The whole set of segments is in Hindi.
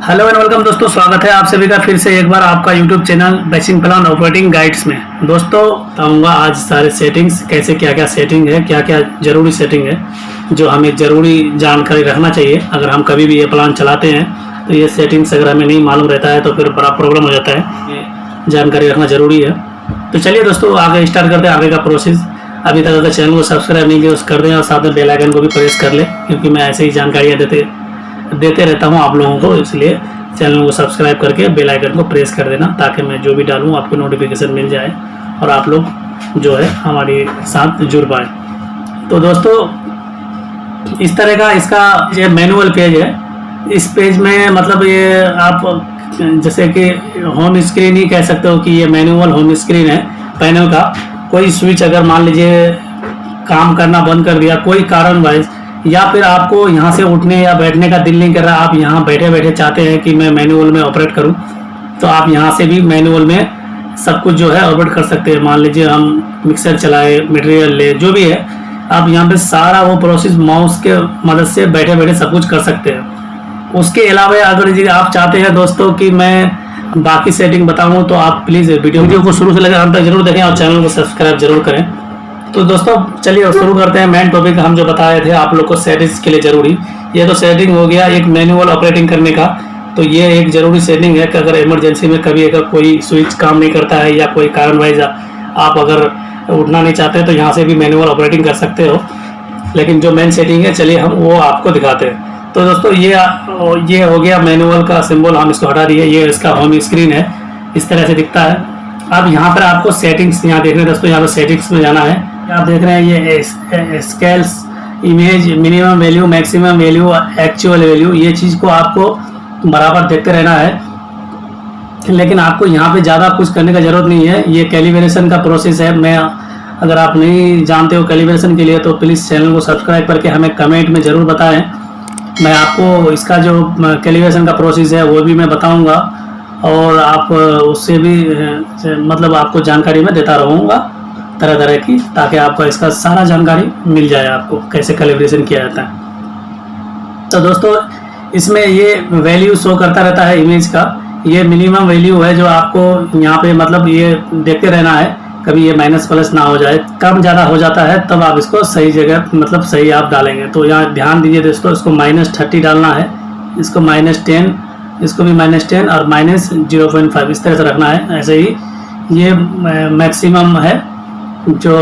हेलो एंड वेलकम दोस्तों, स्वागत है आप सभी का फिर से एक बार आपका YouTube channel basic plan operating guides में। दोस्तों बताऊंगा आज सारे सेटिंग्स कैसे, क्या क्या सेटिंग है, क्या क्या ज़रूरी सेटिंग है जो हमें ज़रूरी जानकारी रखना चाहिए। अगर हम कभी भी ये प्लान चलाते हैं तो ये सेटिंग्स अगर हमें नहीं मालूम रहता है तो फिर बड़ा प्रॉब्लम हो जाता है। ये जानकारी रखना ज़रूरी है। तो चलिए दोस्तों आगे स्टार्ट करते हैं आगे का प्रोसेस। अभी तक अगर चैनल को सब्सक्राइब नहीं किया कर दें और साथ में बेल आइकन को भी प्रेस कर लें, क्योंकि मैं ऐसे ही जानकारियाँ देते रहता हूँ आप लोगों को। इसलिए चैनल को सब्सक्राइब करके बेल आइकन को प्रेस कर देना ताकि मैं जो भी डालूँ आपको नोटिफिकेशन मिल जाए और आप लोग जो है हमारे साथ जुड़ पाए। तो दोस्तों इस तरह का इसका ये मैनुअल पेज है। इस पेज में मतलब ये आप जैसे कि होम स्क्रीन ही कह सकते हो कि ये मैनुअल होम स्क्रीन है पैनल का। कोई स्विच अगर मान लीजिए काम करना बंद कर दिया कोई कारण वाइज, या फिर आपको यहाँ से उठने या बैठने का दिल नहीं कर रहा, आप यहाँ बैठे बैठे चाहते हैं कि मैं मैनुअल में ऑपरेट करूँ, तो आप यहाँ से भी मैनुअल में सब कुछ जो है ऑपरेट कर सकते हैं। मान लीजिए हम मिक्सर चलाए, मटेरियल ले, जो भी है आप यहाँ पे सारा वो प्रोसेस माउस के मदद से बैठे बैठे सब कुछ कर सकते हैं। उसके अलावा अगर आप चाहते हैं दोस्तों कि मैं बाकी सेटिंग बताऊँ तो आप प्लीज़ वीडियो को शुरू से लेकर अंत तक जरूर देखें और चैनल को सब्सक्राइब जरूर करें। तो दोस्तों चलिए शुरू करते हैं। मेन टॉपिक हम जो बताए थे आप लोग को सेटिंग्स के लिए ज़रूरी, ये तो सेटिंग हो गया एक मैनुअल ऑपरेटिंग करने का। तो ये एक ज़रूरी सेटिंग है कि अगर इमरजेंसी में कभी अगर कोई स्विच काम नहीं करता है या कोई कारण वाइज आप अगर उठना नहीं चाहते तो यहाँ से भी मैनुअल ऑपरेटिंग कर सकते हो। लेकिन जो मेन सेटिंग है चलिए हम वो आपको दिखाते हैं। तो दोस्तों ये हो गया मैनुअल का सिंबल, हम इसको हटा दिए। ये इसका होम स्क्रीन है, इस तरह से दिखता है। अब यहाँ पर आपको सेटिंग्स यहाँ देखना है दोस्तों, यहाँ पर सेटिंग्स में जाना है। आप देख रहे हैं ये scales, image, minimum value, maximum value, actual value, ये चीज़ को आपको बराबर देखते रहना है। लेकिन आपको यहाँ पे ज़्यादा कुछ करने का ज़रूरत नहीं है। ये कैलिब्रेशन का प्रोसेस है। मैं अगर आप नहीं जानते हो कैलिब्रेशन के लिए तो प्लीज़ चैनल को सब्सक्राइब करके हमें कमेंट में ज़रूर बताएं। मैं आपको इसका जो कैलिब्रेशन का प्रोसेस है वो भी मैं बताऊँगा और आप उससे भी मतलब आपको जानकारी मैं देता रहूँगा तरह तरह की, ताकि आपको इसका सारा जानकारी मिल जाए आपको कैसे कैलिब्रेशन किया जाता है। तो दोस्तों इसमें ये वैल्यू शो करता रहता है इमेज का। ये मिनिमम वैल्यू है जो आपको यहाँ पे मतलब ये देखते रहना है, कभी ये माइनस प्लस ना हो जाए। कम ज़्यादा हो जाता है तब आप इसको सही जगह मतलब सही आप डालेंगे। तो यहाँ ध्यान दीजिए दोस्तों, इसको -30 डालना है, इसको -10, इसको भी -10 और -0.5 इस तरह से रखना है। ऐसे ही ये मैक्सिमम है जो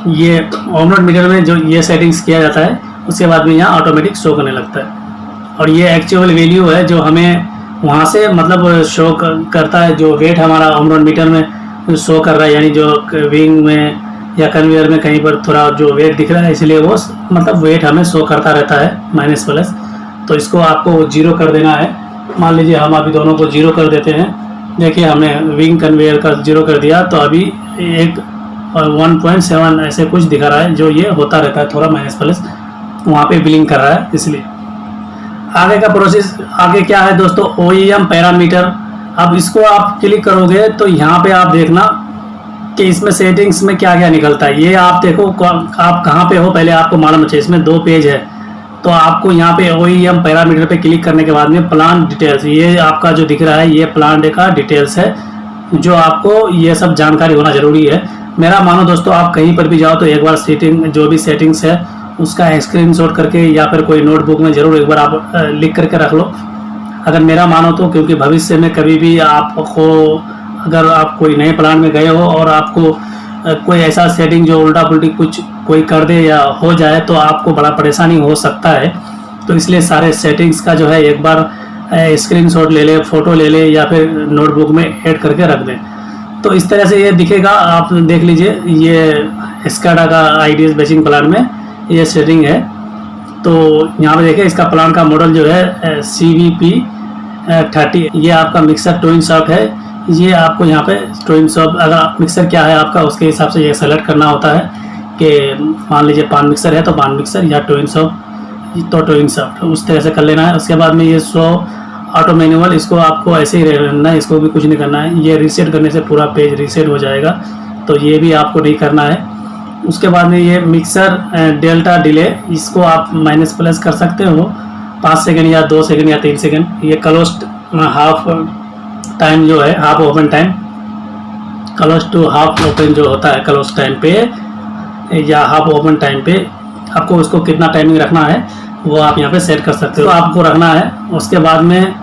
ये ओमनोड मीटर में जो ये सेटिंग्स किया जाता है, उसके बाद में यहाँ ऑटोमेटिक शो करने लगता है। और ये एक्चुअल वैल्यू है जो हमें वहाँ से मतलब शो करता है, जो वेट हमारा ओमनोड मीटर में शो कर रहा है, यानी जो विंग में या कन्वेयर में कहीं पर थोड़ा जो वेट दिख रहा है, इसलिए वो मतलब वेट हमें शो करता रहता है माइनस प्लस। तो इसको आपको 0 कर देना है। मान लीजिए हम अभी दोनों को 0 कर देते हैं। देखिए हमने विंग कन्वेयर का 0 कर दिया तो अभी एक 1.7 ऐसे कुछ दिखा रहा है, जो ये होता रहता है थोड़ा माइनस प्लस वहाँ पे बिलिंग कर रहा है। इसलिए आगे का प्रोसेस आगे क्या है दोस्तों, OEM पैरामीटर। अब इसको आप क्लिक करोगे तो यहाँ पे आप देखना कि इसमें सेटिंग्स में क्या क्या निकलता है। ये आप देखो आप कहाँ पे हो पहले आपको मालूम चाहिए। इसमें 2 पेज है, तो आपको यहाँ पे OEM पैरामीटर पे क्लिक करने के बाद में प्लांट डिटेल्स, ये आपका जो दिख रहा है ये प्लांट का डिटेल्स है, जो आपको ये सब जानकारी होना ज़रूरी है। मेरा मानो दोस्तों आप कहीं पर भी जाओ तो एक बार सेटिंग जो भी सेटिंग्स है उसका स्क्रीनशॉट करके या फिर कोई नोटबुक में ज़रूर एक बार आप लिख करके रख लो, अगर मेरा मानो तो। क्योंकि भविष्य में कभी भी आपको अगर आप कोई नए प्लान में गए हो और आपको कोई ऐसा सेटिंग जो उल्टा पुल्टी कुछ कोई कर दे या हो जाए तो आपको बड़ा परेशानी हो सकता है। तो इसलिए सारे सेटिंग्स का जो है एक बार स्क्रीनशॉट ले ले, फ़ोटो ले ले या फिर नोटबुक में ऐड करके रख दें। तो इस तरह से ये दिखेगा, आप देख लीजिए। ये स्काडा का IDS बेसिक प्लान में ये सेटिंग है। तो यहाँ पे देखिए इसका प्लान का मॉडल जो है CVP 30। ये आपका मिक्सर ट्विन शॉफ्ट है। ये आपको यहाँ पे ट्विन शॉफ्ट अगर मिक्सर क्या है आपका उसके हिसाब से ये सेलेक्ट करना होता है कि मान लीजिए पान मिक्सर है तो पान मिक्सर, या ट्विन शॉफ्ट तो ट्विन शॉफ्ट, उस तरह से कर लेना है। उसके बाद में ये शो ऑटो मैनुअल, इसको आपको ऐसे ही रहना है, इसको भी कुछ नहीं करना है। ये रीसेट करने से पूरा पेज रीसेट हो जाएगा, तो ये भी आपको नहीं करना है। उसके बाद में ये मिक्सर डेल्टा डिले, इसको आप माइनस प्लस कर सकते हो 5 सेकंड या 2 सेकंड या 3 सेकंड। ये क्लोज हाफ टाइम जो है, half open time, close to half open जो होता है क्लोज टाइम पे या हाफ ओपन टाइम पे, आपको उसको कितना टाइमिंग रखना है वो आप यहाँ पे सेट कर सकते हो। तो आपको रखना है। उसके बाद में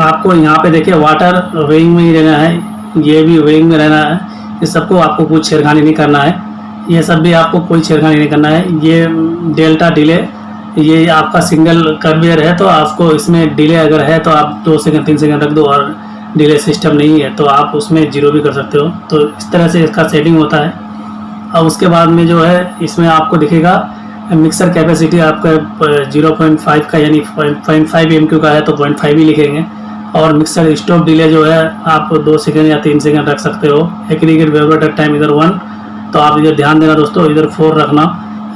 आपको यहाँ पे देखिए वाटर वेइंग में ही रहना है, ये भी वेइंग में रहना है। इस सबको आपको कुछ छेड़खानी नहीं करना है, ये सब भी आपको कोई छेड़खानी नहीं करना है। ये डेल्टा डिले, ये आपका सिंगल कन्वेयर है तो आपको इसमें डिले अगर है तो आप 2 सेकंड 3 सेकंड रख दो, और डिले सिस्टम नहीं है तो आप उसमें 0 भी कर सकते हो। तो इस तरह से इसका सेटिंग होता है। और उसके बाद में जो है इसमें आपको दिखेगा मिक्सर कैपेसिटी आपका 0.5 का यानी 0.5 MQ का है तो 0.5 ही लिखेंगे। और मिक्सर स्टॉप डिले जो है आप 2 सेकंड या 3 सेकंड रख सकते हो। एग्रीगेट वाइब्रेटर टाइम इधर 1, तो आप इधर ध्यान देना दोस्तों, इधर 4 रखना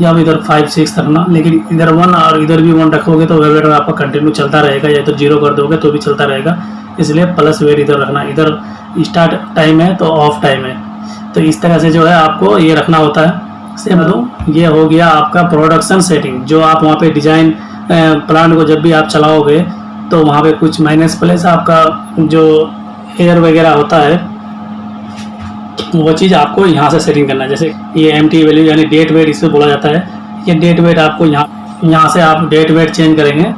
या इधर 5 6 रखना, लेकिन इधर 1 और इधर भी 1 रखोगे तो वाइब्रेटर आपका कंटिन्यू चलता रहेगा, या इधर 0 कर दोगे तो भी चलता रहेगा। इसलिए प्लस वेट इधर रखना, इधर स्टार्ट टाइम है तो ऑफ टाइम है। तो इस तरह से जो है आपको ये रखना होता है। सेम तो ये हो गया आपका प्रोडक्शन सेटिंग। जो आप वहाँ पे डिजाइन प्लांट को जब भी आप चलाओगे तो वहाँ पे कुछ माइनस प्लस आपका जो एयर वगैरह होता है वो चीज़ आपको यहाँ से सेटिंग करना है। जैसे ये एमटी वैल्यू यानी डेट वेट इसमें बोला जाता है, ये डेट वेट आपको यहाँ से आप डेट वेट चेंज करेंगे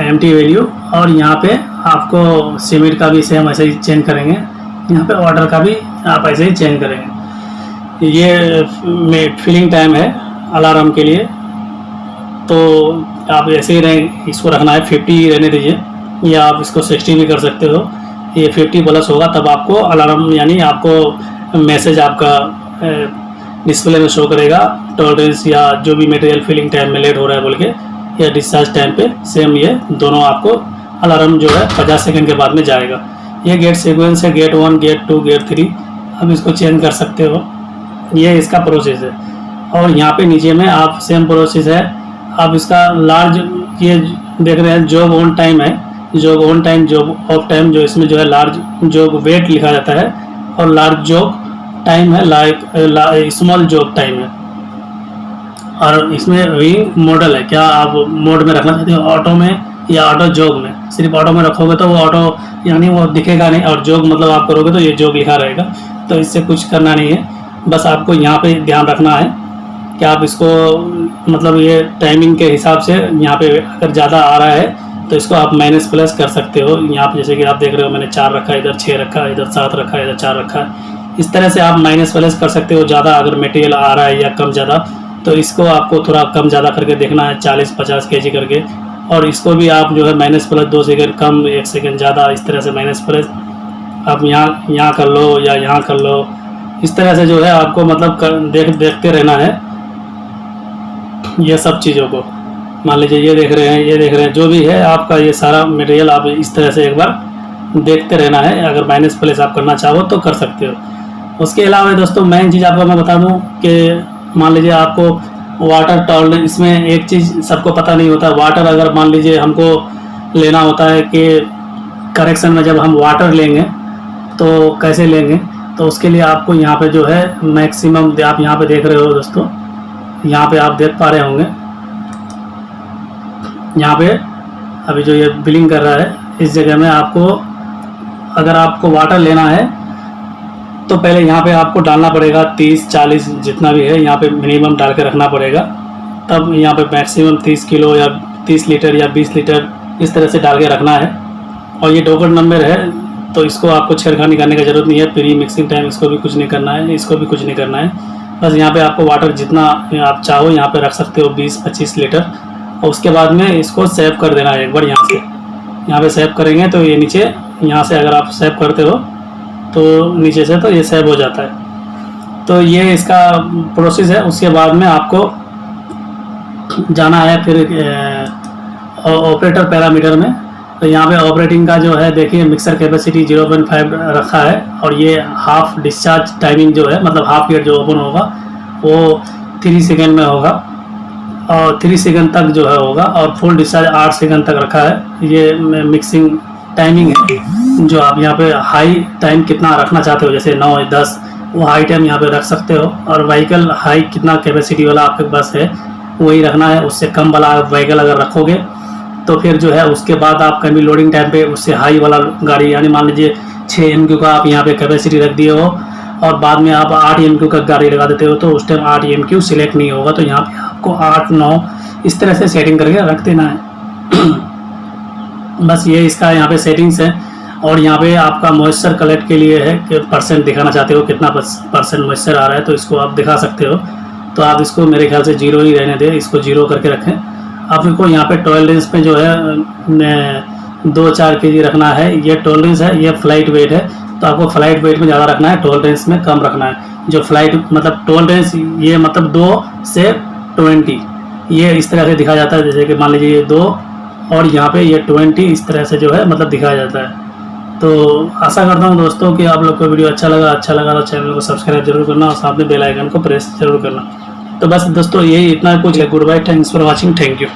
एमटी वैल्यू, और यहाँ पे आपको सीमेंट का भी सेम ऐसे ही चेंज करेंगे, यहाँ पे ऑर्डर का भी आप ऐसे ही चेंज करेंगे। ये फिलिंग टाइम है अलार्म के लिए, तो आप ऐसे ही रहें, इसको रखना है 50 रहने दीजिए, या आप इसको 60 भी कर सकते हो। ये 50 प्लस होगा तब आपको अलार्म यानी आपको मैसेज आपका डिस्प्ले में शो करेगा टॉलरेंस या जो भी मटेरियल फिलिंग टाइम में लेट हो रहा है बोल के, या डिस्चार्ज टाइम पे सेम ये दोनों आपको अलार्म जो है 50 सेकंड के बाद में जाएगा। ये गेट सीक्वेंस है, गेट 1 गेट 2 गेट 3, अब इसको चेंज कर सकते हो। ये इसका प्रोसेस है। और यहाँ पे नीचे में आप सेम प्रोसेस है, आप इसका लार्ज ये देख रहे हैं जॉब ऑन टाइम है, job on time job of time, जो इसमें जो है लार्ज जॉब वेट लिखा जाता है और लार्ज जॉब टाइम है, लाइक स्मॉल जॉब टाइम है। और इसमें विंग मॉडल है, क्या आप मोड में रखना चाहते हो, ऑटो में या ऑटो जॉब में। सिर्फ ऑटो में रखोगे तो वो ऑटो यानी वो दिखेगा नहीं, और जॉब मतलब आप करोगे तो ये जॉब लिखा रहेगा। तो इससे कुछ करना नहीं है, बस आपको यहाँ पे ध्यान रखना है कि आप इसको मतलब ये टाइमिंग के हिसाब से यहाँ पे अगर ज़्यादा आ रहा है तो इसको आप माइनस प्लस कर सकते हो। यहाँ पे जैसे कि आप देख रहे हो मैंने 4 रखा है, इधर 6 रखा है, इधर 7 रखा है, इधर 4 रखा है। इस तरह से आप माइनस प्लस कर सकते हो। ज़्यादा अगर मटेरियल आ रहा है या कम ज़्यादा तो इसको आपको थोड़ा कम ज़्यादा करके देखना है, 40-50 kg करके। और इसको भी आप जो है माइनस प्लस 2 सेकंड कम, 1 सेकंड ज़्यादा, इस तरह से माइनस प्लस आप यहाँ कर लो या यहाँ कर लो। इस तरह से जो है आपको मतलब देखते रहना है ये सब चीज़ों को। मान लीजिए ये देख रहे हैं, ये देख रहे हैं, जो भी है आपका ये सारा मटेरियल आप इस तरह से एक बार देखते रहना है। अगर माइनस प्लस आप करना चाहो तो कर सकते हो। उसके अलावा दोस्तों मेन चीज़ आपको मैं बता दूं कि मान लीजिए आपको वाटर टॉलरेंस, इसमें एक चीज़ सबको पता नहीं होता, वाटर अगर मान लीजिए हमको लेना होता है कि करेक्शन में जब हम वाटर लेंगे तो कैसे लेंगे, तो उसके लिए आपको यहाँ पे जो है मैक्सिमम आप यहाँ पे देख रहे हो दोस्तों, यहाँ पे आप देख पा रहे होंगे, यहाँ पे अभी जो ये बिलिंग कर रहा है इस जगह में आपको अगर आपको वाटर लेना है तो पहले यहाँ पे आपको डालना पड़ेगा 30-40 जितना भी है यहाँ पे मिनिमम डाल के रखना पड़ेगा। तब यहाँ पे मैक्सिमम 30 किलो या 30 लीटर या 20 लीटर इस तरह से डाल के रखना है। और ये डॉकेट नंबर है तो इसको आपको छेड़खानी करने की ज़रूरत नहीं है। प्री मिक्सिंग टाइम इसको भी कुछ नहीं करना है, इसको भी कुछ नहीं करना है। बस यहाँ पे आपको वाटर जितना आप चाहो यहाँ पे रख सकते हो 20-25 लीटर। और उसके बाद में इसको सेव कर देना है एक बार यहाँ से। यहाँ पे सेव करेंगे तो ये नीचे यहाँ से अगर आप सेव करते हो तो नीचे से तो ये सेव हो जाता है। तो ये इसका प्रोसेस है। उसके बाद में आपको जाना है फिर ऑपरेटर पैरामीटर में। तो यहाँ पे ऑपरेटिंग का जो है देखिए मिक्सर कैपेसिटी 0.5 रखा है और ये हाफ डिस्चार्ज टाइमिंग जो है मतलब हाफ गेट जो ओपन होगा वो 3 सेकंड में होगा और 3 सेकंड तक जो है होगा और फुल डिस्चार्ज 8 सेकंड तक रखा है। ये मिक्सिंग टाइमिंग है जो आप यहाँ पे हाई टाइम कितना रखना चाहते हो, जैसे 9-10 वो हाई टाइम यहाँ पे रख सकते हो। और व्हीकल हाई कितना कैपेसिटी वाला आपके पास है वही रखना है। उससे कम वाला व्हीकल अगर रखोगे तो फिर जो है उसके बाद आप कभी लोडिंग टाइम पे उससे हाई वाला गाड़ी, यानी मान लीजिए 6 MQ का आप यहाँ पे कैपेसिटी रख दिए हो और बाद में आप 8 MQ का गाड़ी लगा देते हो, तो उस टाइम 8 MQ सिलेक्ट नहीं होगा, तो यहाँ पे आपको 8, 9 इस तरह से सेटिंग करके रख देना है। बस ये इसका यहाँ पे सेटिंग्स है। और यहाँ पे आपका मॉइस्चर कलेक्ट के लिए है कि परसेंट दिखाना चाहते हो कितना परसेंट मॉइस्चर आ रहा है, तो इसको आप दिखा सकते हो। तो आप इसको मेरे ख्याल से 0 ही रहने दें, इसको 0 करके रखें। आपको यहाँ पे टॉलरेंस पे जो है 2-4 kg रखना है, ये टॉलरेंस है, ये फ्लाइट वेट है, तो आपको फ्लाइट वेट में ज़्यादा रखना है, टॉलरेंस में कम रखना है। जो फ्लाइट मतलब टॉलरेंस ये मतलब 2 से 20 ये इस तरह से दिखाया जाता है, जैसे कि मान लीजिए ये 2 और यहाँ पे ये 20 इस तरह से जो है मतलब दिखाया जाता है। तो आशा करता हूँ दोस्तों कि आप लोग को वीडियो अच्छा लगा तो चैनल को सब्सक्राइब जरूर करना और साथ में बेल आइकन को प्रेस जरूर करना। तो बस दोस्तों यही इतना कुछ है। Good bye, thanks for watching, thank you.